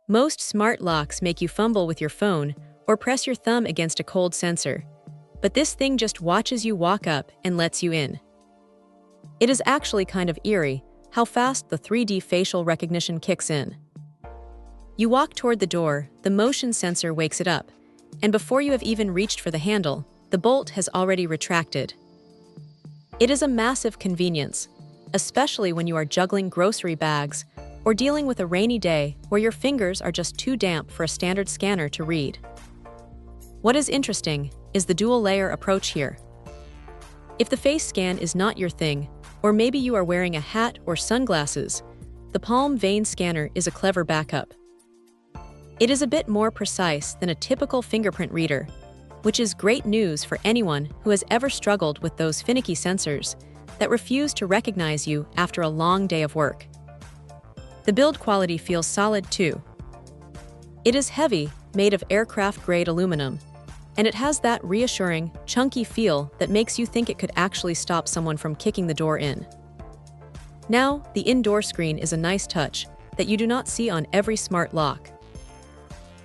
Most smart locks make you fumble with your phone or press your thumb against a cold sensor, but this thing just watches you walk up and lets you in. It is actually kind of eerie how fast the 3D facial recognition kicks in. You walk toward the door, the motion sensor wakes it up, and before you have even reached for the handle, the bolt has already retracted. It is a massive convenience, especially when you are juggling grocery bags or dealing with a rainy day where your fingers are just too damp for a standard scanner to read. What is interesting is the dual-layer approach here. If the face scan is not your thing, or maybe you are wearing a hat or sunglasses, the palm vein scanner is a clever backup. It is a bit more precise than a typical fingerprint reader, which is great news for anyone who has ever struggled with those finicky sensors that refuse to recognize you after a long day of work. The build quality feels solid too. It is heavy, made of aircraft-grade aluminum, and it has that reassuring, chunky feel that makes you think it could actually stop someone from kicking the door in. Now, the indoor screen is a nice touch that you do not see on every smart lock.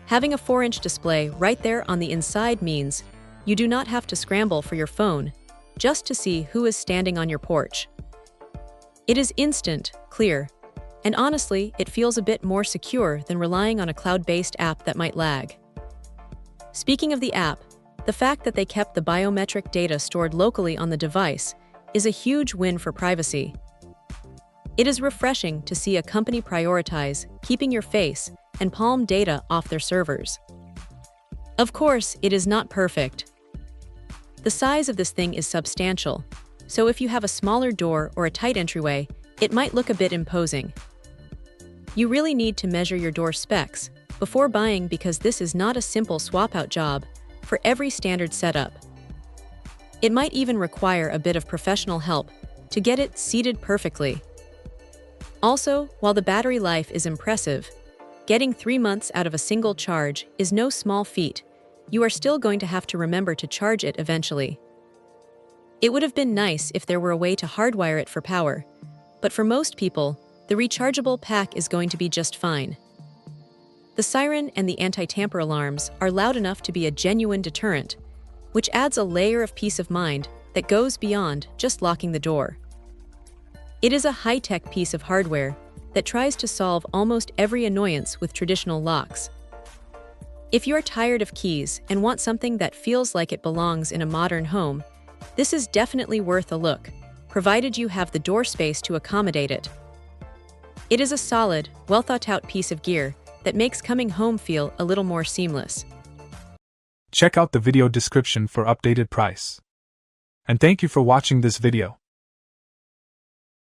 Having a 4-inch display right there on the inside means you do not have to scramble for your phone just to see who is standing on your porch. It is instant, clear, and honestly, it feels a bit more secure than relying on a cloud-based app that might lag. Speaking of the app, the fact that they kept the biometric data stored locally on the device is a huge win for privacy. It is refreshing to see a company prioritize keeping your face and palm data off their servers. Of course, it is not perfect. The size of this thing is substantial, so if you have a smaller door or a tight entryway, it might look a bit imposing. You really need to measure your door specs before buying because this is not a simple swap-out job for every standard setup. It might even require a bit of professional help to get it seated perfectly. Also, while the battery life is impressive, getting 3 months out of a single charge is no small feat. You are still going to have to remember to charge it eventually. It would have been nice if there were a way to hardwire it for power, but for most people, the rechargeable pack is going to be just fine. The siren and the anti-tamper alarms are loud enough to be a genuine deterrent, which adds a layer of peace of mind that goes beyond just locking the door. It is a high-tech piece of hardware that tries to solve almost every annoyance with traditional locks. If you're tired of keys and want something that feels like it belongs in a modern home, this is definitely worth a look, provided you have the door space to accommodate it. It is a solid, well-thought-out piece of gear that makes coming home feel a little more seamless. Check out the video description for updated price. And thank you for watching this video.